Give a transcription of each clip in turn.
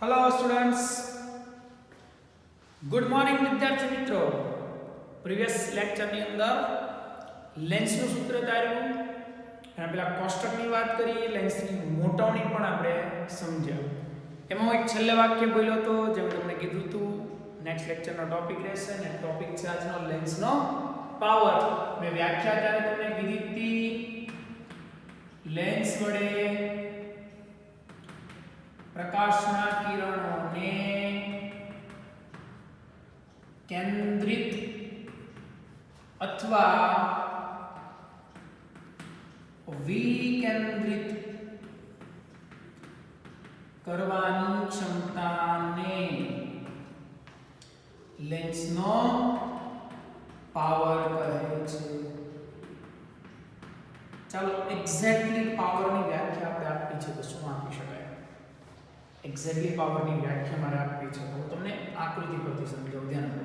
Hello students, good morning વિદ્યાર્થી મિત્રો. Previous લેક્ચરની અંદર લેન્સનું સૂત્ર ધાર્યું અને પેલા કોષ્ટકની વાત કરી, લેન્સની મોટાવણી પણ આપણે સમજ્યા. એમાં એક છેલ્લે વાક્ય બોલ્યો હતો જે મેં તમને કીધું હતું નેક્સ્ટ લેક્ચરનો ટોપિક રહેશે ને ટોપિક છે આજનો લેન્સનો પાવર. મેં વ્યાખ્યા ત્યારે તમને કીધી હતી, લેન્સ વડે પ્રકાશના કિરણોને કેન્દ્રિત અથવા વિકેન્દ્રિત કરવાની ક્ષમતાને લેન્સનો પાવર કહે છે. ચાલો એક્ઝેક્ટલી પાવરની વ્યાખ્યા આપણે આપી છે તો શું આપી શકાય? એક્ઝેક્ટલી પાવરની વ્યાખ્યા મારે આપવી છે તો હું તમને આકૃતિ પરથી સમજાવું, ધ્યાન આપો.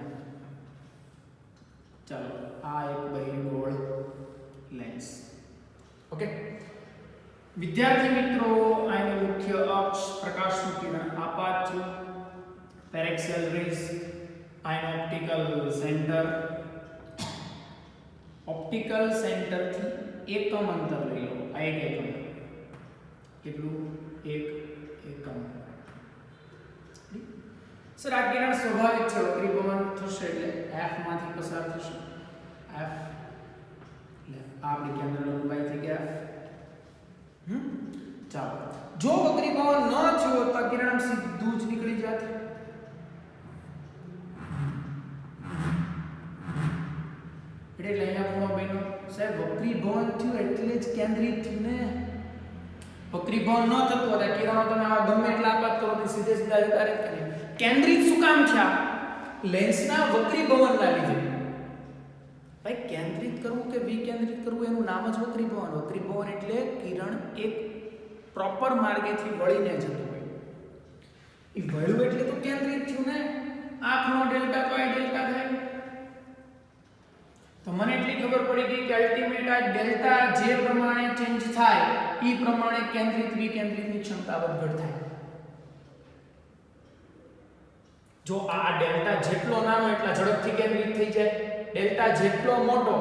ચાલો આ એક બહિર્ગોળ લેન્સ. ઓકે વિદ્યાર્થી મિત્રો, આની મુખ્ય અક્ષ પ્રકાશનું કિરણ આપાત પેરેક્સિયલ રેઝ, આનો ઓપ્ટિકલ સેન્ટર. ઓપ્ટિકલ સેન્ટર થી એકમ અંતર લઈ લો. આ એક એકમ, કેટલું? એક એકમ. સર આ કિરણ સ્વાભાવિક છે, વક્રીભવન થશે એટલે f માંથી પસાર થશે. f એટલે આપણી કેન્દ્ર લંબાઈ થઈ ગયા. ચાલો જો વક્રીભવન ન થયો તો કિરણ સીધું જ નીકળી જાત. એટલે અહીંયા ખૂણો બન્યો. સાહેબ વક્રીભવન થયું એટલે જ કેન્દ્રિત થયું ને. વક્રીભવન ન થતું હોય કિરણો તમે આવા ગમે એટલા આપાત કરો તો સીધે સીધા વિતારિત કરે. કેન્દ્રિત શું કામ છે? લેન્સના વક્રીભવનના લીધે. ભાઈ કેન્દ્રિત કરવું કે વિકેન્દ્રિત કરવું એનું નામ જ વક્રીભવન. વક્રીભવન એટલે કિરણ એક પ્રોપર માર્ગેથી વળીને જતું હોય. એ વળ્યું એટલે તો કેન્દ્રિત થયું ને. આંખનો ડેલ્ટા તો આ ડેલ્ટા થાય. તો મને એટલી ખબર પડી ગઈ કે અલ્ટિમેટ આ ડેલ્ટા જે પ્રમાણે ચેન્જ થાય એ પ્રમાણે કેન્દ્રિત વિકેન્દ્રિતની ક્ષમતા વધઘટ થાય. જો આ ડેલ્ટા જેટલો નાનો એટલા ઝડપથી કેન્દ્રિત થઈ જાય. ડેલ્ટા જેટલો મોટો,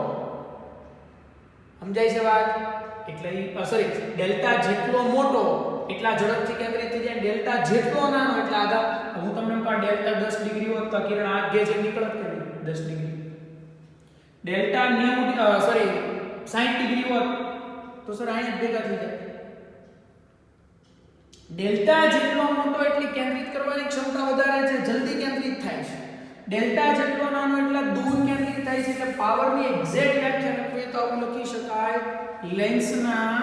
સમજાય છે વાત? એટલે સોરી, ડેલ્ટા જેટલો મોટો એટલા ઝડપથી કેન્દ્રિત થઈ જાય. ડેલ્ટા જેટલો નાનો એટલા આધા. હું તમને કહું ડેલ્ટા 10 ડિગ્રી હોત તો કિરણ આગે જે નીકળત કે 10 ડિગ્રી. ડેલ્ટા 60 ડિગ્રી હોત તો સર અહીંયા ભેગા થઈ જાય. ડેલ્ટા જેટલો મોટો એટલી કેન્દ્રિત કરવાની ક્ષમતા વધારે છે, જલ્દી કેન્દ્રિત થાય છે. ડેલ્ટા જેટલો નાનો એટલા દૂર કેન્દ્રિત થાય છે. એટલે પાવરની એક્ઝેક્ટ વ્યાખ્યા લખીએ તો આવું લખી શકાય, લેન્સના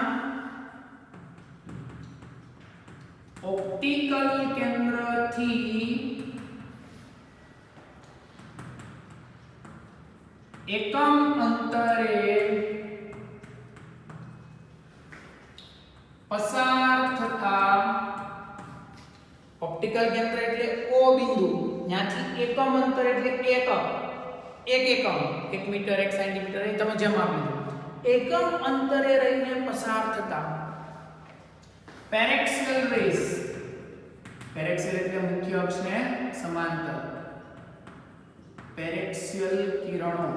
ઓપ્ટિકલ કેન્દ્રથી એકમ અંતરે પસાર થતા ઓપ્ટિકલ કેન્દ્ર એટલે O બિંદુ, ત્યાંથી એકમ અંતર એટલે એકમ, એક એકમ, 1 મીટર 1 સેન્ટીમીટર એ તમે જેમ આપી દો. એકમ અંતરે રહીને પસાર થતા પેરેક્સિયલ રેઝ. પેરેક્સિયલ એટલે મુખ્ય અક્ષને સમાંતર. પેરેક્સિયલ કિરણો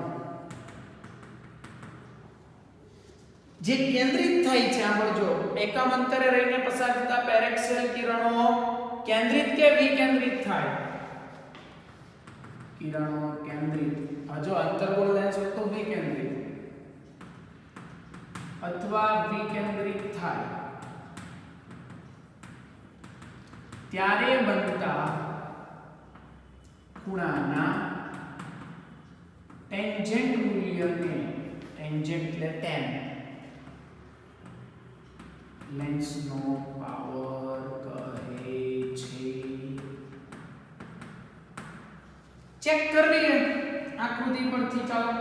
જે કેન્દ્રિત થાય છે, સાંભળજો, એકમ અંતરે રહીને પસાર થતા પેરેક્સિયલ કિરણો કેન્દ્રિત કે વિકેન્દ્રિત થાય? કિરણો કેન્દ્રિત. જો અંતર્ગોળ લેન્સ હોય તો વિકેન્દ્રિત અથવા વિકેન્દ્રિત થાય ત્યારે બનતા ખૂણાના ટેન્જેન્ટ મૂલ્યને, ટેન્જેન્ટ એટલે tan, લેન્સનો પાવર કહે છે. ચેક કરી લઈએ આકૃતિ પરથી. ચાલો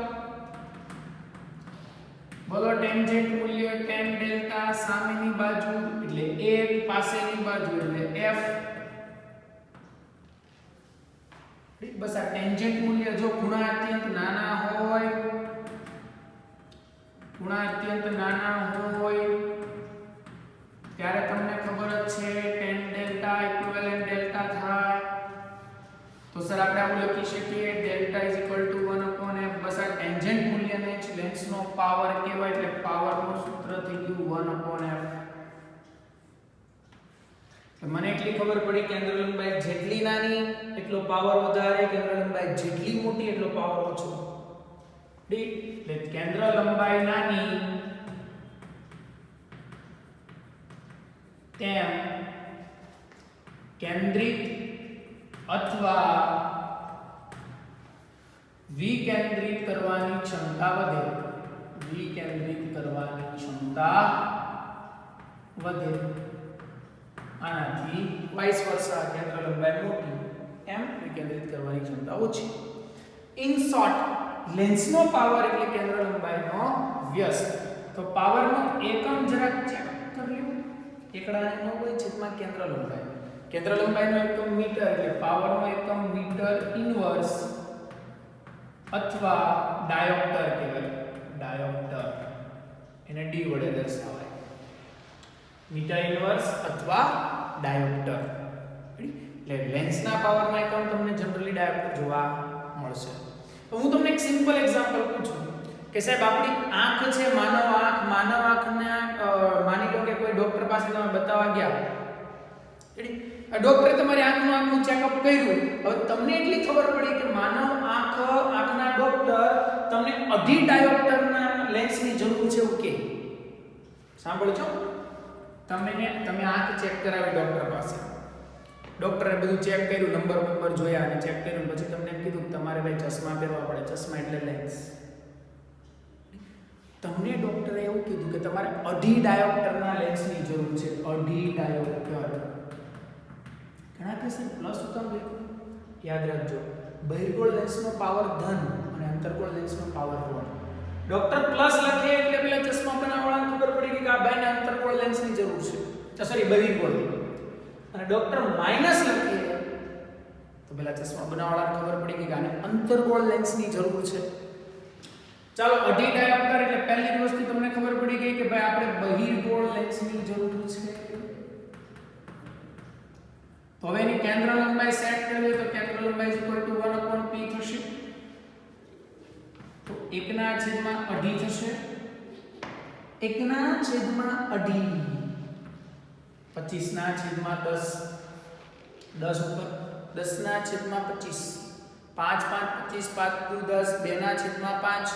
બોલો ટેન્જેન્ટ મૂલ્ય tan ડેલ્ટા સામેની બાજુ એટલે 1, પાસેની બાજુ એટલે f. બસ આ ટેન્જેન્ટ મૂલ્ય જો ખૂણા અત્યંત નાના હોય, ખૂણા અત્યંત નાના હોય ત્યારે તમને ખબર જ છે tan delta equivalent delta sir આપણે આવું લખી શકીએ delta is equal to 1 upon f. બસ આ ટેન્જન્ટ મૂલ્યને જ લેન્સનો પાવર કહેવાય, એટલે પાવરનું સૂત્ર થઈ ગયું 1 અપોન f. તો મને એટલી ખબર પડી કેન્દ્ર લંબાઈ જેટલી નાની એટલો પાવર વધારે, કેન્દ્ર લંબાઈ જેટલી મોટી એટલો પાવર ઓછો. એટલે કેન્દ્ર લંબાઈ નાની તેમ કેન્દ્રિત અથવા વિકેન્દ્રિત કરવાની ક્ષમતા વધે. વિકેન્દ્રિત કરવાની ક્ષમતા વધે. આનાથી વાઇસ વર્સા, કેન્દ્ર લંબાઈ મોટી એમ વિકેન્દ્રિત કરવાની ક્ષમતા ઓછી. ઇન શોર્ટ, લેન્સનો પાવર એટલે કેન્દ્ર લંબાઈનો વ્યસ્ત. તો પાવરનો એકમ જરાક ચેક કરી લો. એકડા 9/, કેન્દ્ર લંબાઈ. કેન્દ્ર લંબાઈનો એકમ મીટર, એટલે પાવરનો એકમ મીટર ઇન્વર્સ અથવા ડાયોપ્ટર કહેવાય. ડાયોપ્ટર એને d વડે દર્શાવાય. મીટર ઇન્વર્સ અથવા ડાયોપ્ટર. એટલે લેન્સના પાવરના એકમ તમને જનરલી ડાયોપ્ટર જોવા મળશે. તો હું તમને એક સિમ્પલ એક્ઝામ્પલ પૂછું કે સાહેબ આપણી આંખ છે, માનવ આંખને માની લો કે કોઈ ડોક્ટર પાસે તમે બતાવવા ગયા. ડોક્ટરે તમારી આંખનું ચેકઅપ કર્યું. હવે તમને એટલી ખબર પડી કે માનવ આંખના ડોક્ટર તમને અઢી ડાયોપ્ટરના લેન્સની જરૂર છે એવું કે. સાંભળજો. તમે આંખ ચેક કરાવી ડોક્ટર પાસે. ડોક્ટરે બધું ચેક કર્યું, નંબર જોયા અને ચેક કર્યું, પછી તમને એમ કીધું કે તમારે ભાઈ ચશ્મા પહેરવા પડે. ચશ્મા એટલે લેન્સ. તમને ડોક્ટરે એવું કીધું કે તમારે અઢી ડાયોપ્ટરના લેન્સની જરૂર છે. અઢી ડાયોપ્ટર. ઘણા કેસે પ્લસ ઉત્તમ લખ્યું. યાદ રાખજો, બહિર્ગોળ લેન્સનો પાવર ધન અને અંતર્ગોળ લેન્સનો પાવર ઋણ. ડોક્ટર પ્લસ લખે એટલે પેલા ચશ્મા બનાવવાળાને ખબર પડી કે આ બેને અંતર્ગોળ લેન્સની જરૂર છે. સોરી, બહિર્ગોળ. અને ડોક્ટર માઈનસ લખે તો પેલા ચશ્મા બનાવવાળાને ખબર પડી કે આને અંતર્ગોળ લેન્સની જરૂર છે. ચાલો, અઢી ડાયોપ્ટર એટલે પહેલી વસ્તુ તમને ખબર પડી ગઈ કે ભાઈ આપણે બહિર્ગોળ લેન્સની જરૂર છે. તો હવે એની કેન્દ્ર લંબાઈ સેટ કરીએ તો કેન્દ્ર લંબાઈ 1/p થશે. તો 1/2 થશે. 1/2 25/10 10 ઉપર 10/25 5 5 25 5 2 10 2/5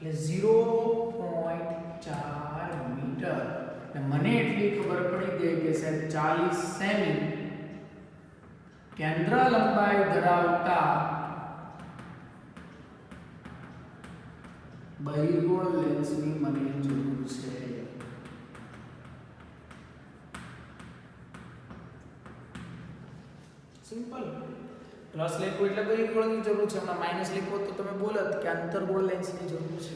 એટલે 0.4 મીટર. અને મને એટલી ખબર પડી ગઈ કે સાહેબ 40 સેમી કેન્દ્ર લંબાઈ ધરાવતા બહિર્ગોળ લેન્સની મને જરૂર છે. સિમ્પલ. પ્લસ લખો એટલે બહિર્ગોળની જરૂર છે, હમણાં માઈનસ લખો તો તમે બોલત કે અંતર્ગોળ લેન્સની જરૂર છે.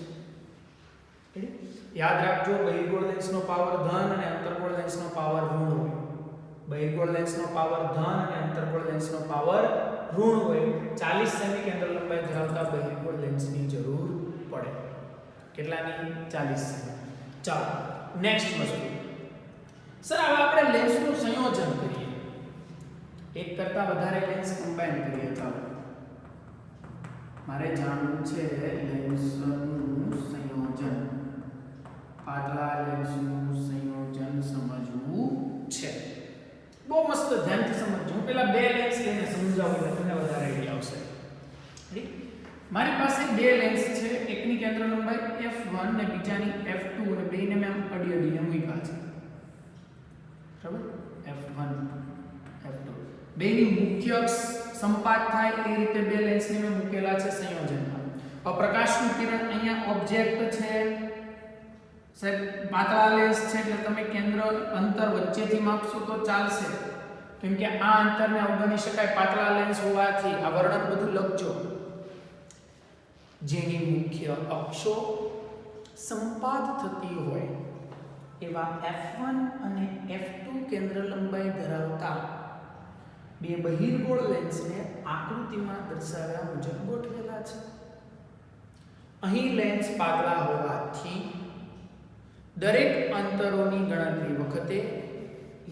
યાદ રાખજો, બહિર્ગોળ લેન્સનો પાવર ધન અને અંતર્ગોળ લેન્સનો પાવર ઋણ હોય. બહિર્ગોળ લેન્સનો પાવર ધન અને અંતર્ગોળ લેન્સનો પાવર ઋણ હોય. 40 સેમી કેન્દ્ર લંબાઈ ધરાવતા બહિર્ગોળ લેન્સની જરૂર પડે. કેટલાની? 40 સેમી. ચાલો, નેક્સ્ટ વસ્તુ. સર હવે આપણે લેન્સનું સંયોજન કરીએ. એક કરતા વધારે લેન્સ કમ્બાઈન કરીએ. ચાલો, મારે જાણવું છે લેન્સનું સંયોજન. પાતળા લેન્સનું સંયોજન સમજવું છે. બહુ મસ્ત ધ્યાનથી સમજજો. હું પહેલા બે લેન્સ લઈને સમજાવું એટલે તમને વધારે આઈડિયા આવશે. મારી પાસે બે લેન્સ છે. એકની કેન્દ્ર લંબાઈ f1 ને બીજાની f2 અને બેને મેં અડી અડીને મૂક્યા છે. બરાબર? f1 f2 બેની મુખ્ય અક્ષ સંપાત થાય એ રીતે બે લેન્સને મેં મૂકેલા છે સંયોજનમાં. હવે પ્રકાશનું કિરણ અહીંયા ઓબ્જેક્ટ છે. સાહેબ પાતળા લેન્સ છે એટલે તમે કેન્દ્ર અંતર વચ્ચેથી માપશો તો ચાલશે, કેમ કે આ અંતરને અવગણી શકાય પાતળા લેન્સ હોવાથી. આ વર્ણન બધું લખજો. જેની મુખ્ય અક્ષો સંપાત થતી હોય એવા f1 અને f2 કેન્દ્ર લંબાઈ ધરાવતા બે બહિર્ગોળ લેન્સને આકૃતિમાં દર્શાવ્યા મુજબ ગોઠવેલા છે. અહીં લેન્સ પાતળા હોવાથી દરેક અંતરોની ગણતરી વખતે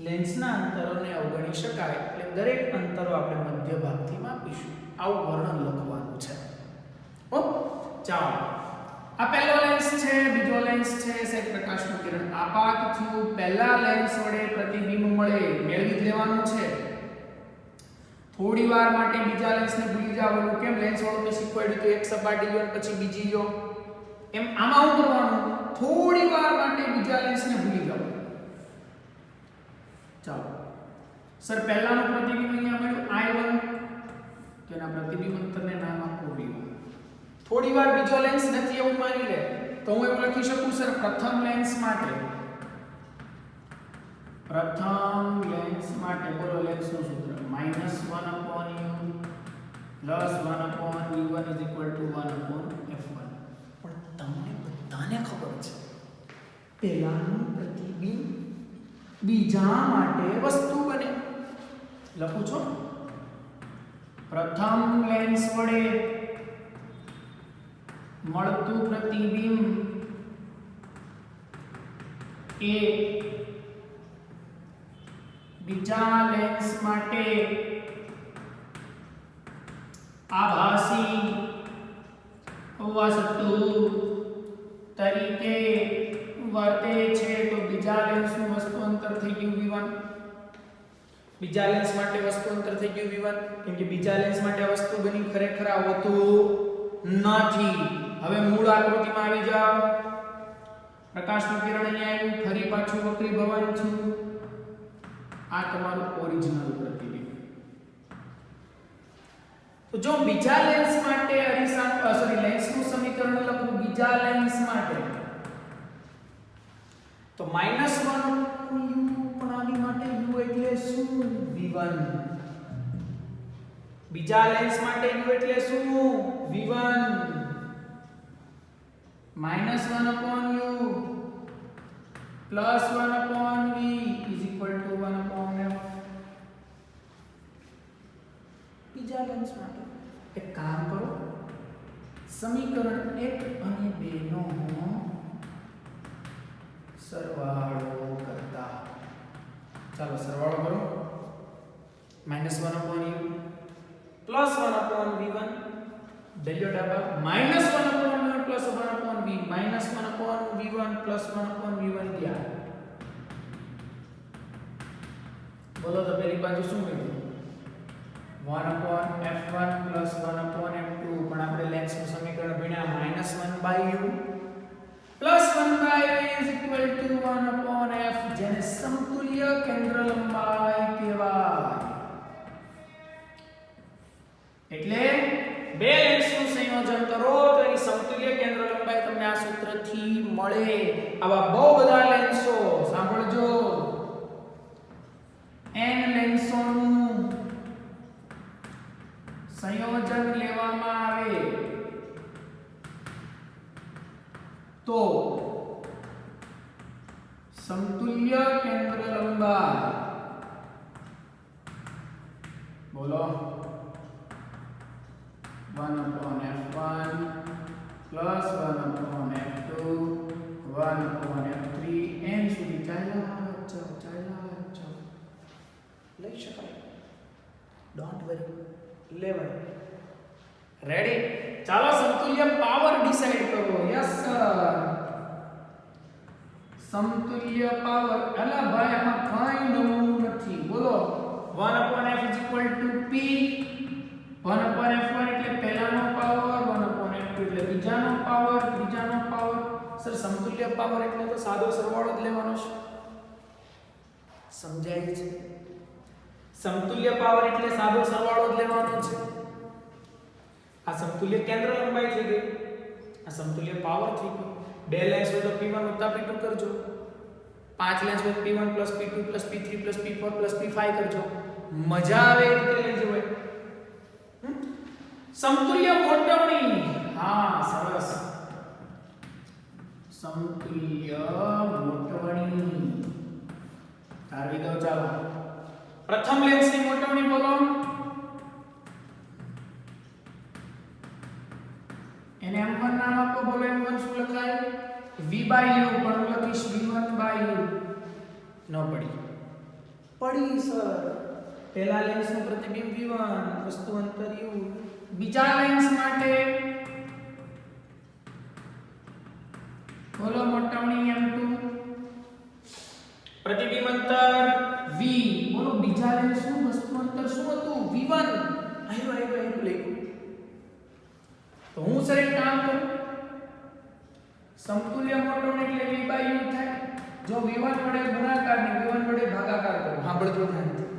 લેન્સના અંતરોને અવગણી શકાય એટલે દરેક અંતરો આપણે મધ્ય ભાગથી માપીશું. આવું વર્ણન લખવાનું છે. ઓ ચાલો, આ પહેલો લેન્સ છે, બીજો લેન્સ છે. સાહેબ પ્રકાશનું કિરણ આપાત થયું, પહેલા લેન્સ વડે પ્રતિબિંબ મળે મેળવી જ લેવાનું છે. થોડી વાર માટે બીજા લેન્સને ભૂલી જાવ. કેમ લેન્સ વાળું તો શીખવાડ્યું તો એક સપાટી લો પછી બીજી લો, એમ આમાં શું કરવાનું? થોડી વાર માટે બીજા લેન્સને ભૂલી જાવ. ચાલો સર, પહેલાનું પ્રતિબિંબ અહીંયા મળ્યું I1, તો એના પ્રતિબિંબ અંતરને નામ આપો V1. થોડી વાર બીજો લેન્સ નથી એવું માની લે તો હું એવું લખી શકું સર, પ્રથમ લેન્સ માટે બોલો લેન્સનું સૂત્ર -1/u + 1/v1 = 1/f1. પણ તમને બધાને ખબર છે પહેલાનું પ્રતિબિંબ બીજા માટે વસ્તુ બને. લખું છો, પ્રથમ લેન્સ વડે મળતું પ્રતિબિંબ એ બીજા લેન્સ માટે આભાસી વસ્તુ તરીકે વર્તે છે. તો બીજા લેન્સનું વસ્તુ અંતર થઈ ગયું v1. બીજા લેન્સ માટે વસ્તુ અંતર થઈ ગયું v1, કેમ કે બીજા લેન્સ માટે આ વસ્તુ બની ખરેખર આ હોતું નથી. હવે મૂળ આકૃતિમાં આવી જાઓ. પ્રકાશનું કિરણ અહીંયા આવ્યું, ફરી પાછું વક્રીભવન થયું. આ તમારું ઓરિજિનલ પ્રતિબિંબ. તો જો બીજા લેન્સ માટે લેન્સનું સમીકરણ લખું બીજા લેન્સ માટે તો -1 u, પણ આની માટે u એટલે શું? v1. બીજા લેન્સ માટે u એટલે શું? v1. -1/u + 1/v = 1/f. બીજા લેન્સ માટે એક કામ કરો, સમીકરણ 1 અને 2 નો સરવાળો કરતા. ચાલો સરવાળો કરો. -1/u + 1/v1 દલ્યો ડાબા -1/u + 1/v -1/v1 + 1/v1 ગયા. બોલો તો પેલી બાજુ શું મળ્યું? 1/f1 + 1/f2. પણ આપણે લેન્સનું સમીકરણ ભણ્યા -1/u + 1/v = 1/f, જેને સમતુલ્ય કેન્દ્ર લંબાઈ કહેવાય. એટલે બે લેન્સનું સંયોજન કરો તો એની સમતુલ્ય કેન્દ્ર લંબાઈ તમને આ સૂત્રથી મળે. આવા બહુ બધા લેન્સો સાંભળજો, n લેન્સોનું સંયોજન લેવામાં આવે તો સમતુલ્ય કેન્દ્ર લંબાઈ બોલો 1/f1 + 1/f2 1/f3 n સુધી ચાલ્યા જાઓ. લઈ શકાય, ડોન્ટ વરી. 11 રેડી. ચાલો સમતુલ્ય પાવર ડિસાઈડ કરો. યસ સર, સમતુલ્ય પાવર. અલા ભાઈ આમાં કાઈ નવું નથી. બોલો 1/f = p. 1/f1 એટલે પહેલાનો પાવર, 1/f2 એટલે બીજાનો પાવર, ત્રીજાનો પાવર. સર સમતુલ્ય પાવર એટલે તો સાદો સરવાળો જ લેવાનો છે. સમજાય છે? સમતુલ્ય પાવર એટલે સાદો સરવાળો જ લેવાનો છે. આ સમતુલ્ય કેન્દ્ર લંબાઈ થઈ ગઈ, આ સમતુલ્ય પાવર થઈ ગયો. બે લેન્સ હોય તો p1 + p2 કરજો, પાંચ લેન્સ હોય p1 + p2 + p3 + p4 + p5 કરજો. મજા આવે એ રીતે લઈ જવાય. સમતુલ્ય મોટવણી. હા સરસ, સમતુલ્ય મોટવણી તારવી દો. ચાલો પ્રથમ લેન્સની મોટવણી બોલો. એને m1 નામ આપો. બોલો m1 શું લખાય? v/u. પણ હું લખીશ v1/u. ન પડી. પરિસર. પહેલા લેન્સનું પ્રતિબિંબ v1, વસ્તુ અંતર u. બીજા લેન્સ માટે બોલો મોટવણી m2, પ્રતિબિંબ અંતર v. બોલો બીજા લેન્સનું વસ્તુ અંતર શું હતું? v1. આયુ લખ્યું. તો હું સર એક કામ કરું, સમતુલ્ય મોટવણી એટલે v by u થાય. જો v1 વડે ગુણાકાર ને v1 વડે ભાગાકાર કરો, સાંભળજો ધ્યાનથી.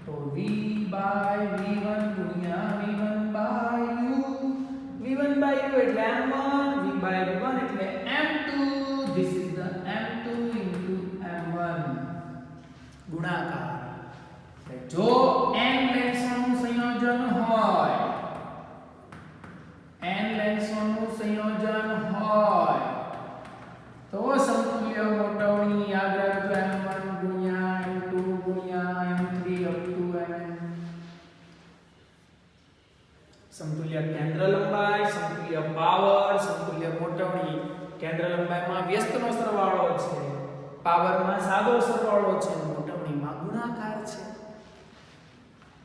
તો v by v1 ગુણ્યા v1 by u. v1 by u એટલે m1, v by v1 એટલે m2. This is the m2 into m1 ગુણાકાર. જો n લેન્સોનું સંયોજન હોય, n લેન્સોનું સંયોજન હોય તો સમતુલ્ય મોટવણી યાદ રાખજો m1 ગુણ્યા m2 ગુણ્યા m3 up to mn. સમતુલ્ય કેન્દ્ર લંબાઈ, સમતુલ્ય પાવર, સમતુલ્ય મોટવણી. કેન્દ્ર લંબાઈમાં વ્યસ્તનો સરવાળો છે, પાવરમાં સાદો સરવાળો છે, મોટવણીમાં ગુણાકાર છે.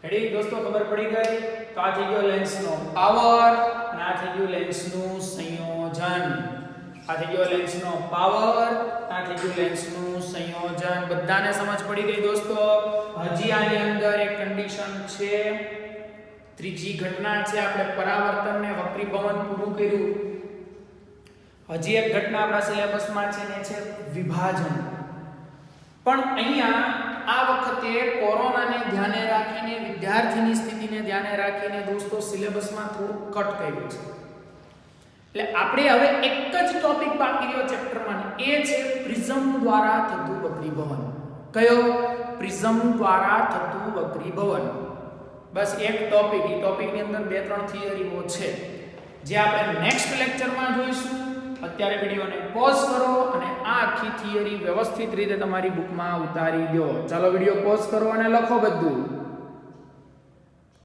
રેડી દોસ્તો, ખબર પડી ગઈ? તો આ થઈ ગયો લેન્સનો પાવર અને આ થઈ ગયું લેન્સનું સંયોજન. આ થઈ ગયો લેન્સનો પાવર, આ થઈ ગયું લેન્સનું સંયોજન. બધાને સમજ પડી ગઈ દોસ્તો? હજી આની અંદર એક કન્ડિશન છે, ત્રીજી ઘટના છે. આપણે પરાવર્તનને વક્રીભવન પૂરું કર્યું. હજી એક ઘટના આપણા સિલેબસમાં છે ને છે વિભાજન. પણ અહીંયા આ વખતે કોરોનાને ધ્યાને રાખીને, વિદ્યાર્થીની સ્થિતિને ધ્યાને રાખીને દોસ્તો સિલેબસમાં થોડું કટ કર્યું છે. એટલે આપણે હવે એક જ ટોપિક બાકી રહ્યો ચેપ્ટરમાં, એ છે પ્રિઝમ દ્વારા થતું વક્રીભવન. કયો? પ્રિઝમ દ્વારા થતું વક્રીભવન. બસ એક ટોપિક. એ ટોપિકની અંદર 2-3 થિયરીઓ છે જે આપણે નેક્સ્ટ લેક્ચરમાં જોઈશું. અત્યારે વિડિયોને પોઝ કરો અને આ આખી થિયરી વ્યવસ્થિત રીતે તમારી બુકમાં ઉતારી દો. ચાલો વિડિયો પોઝ કરો અને લખો બધું.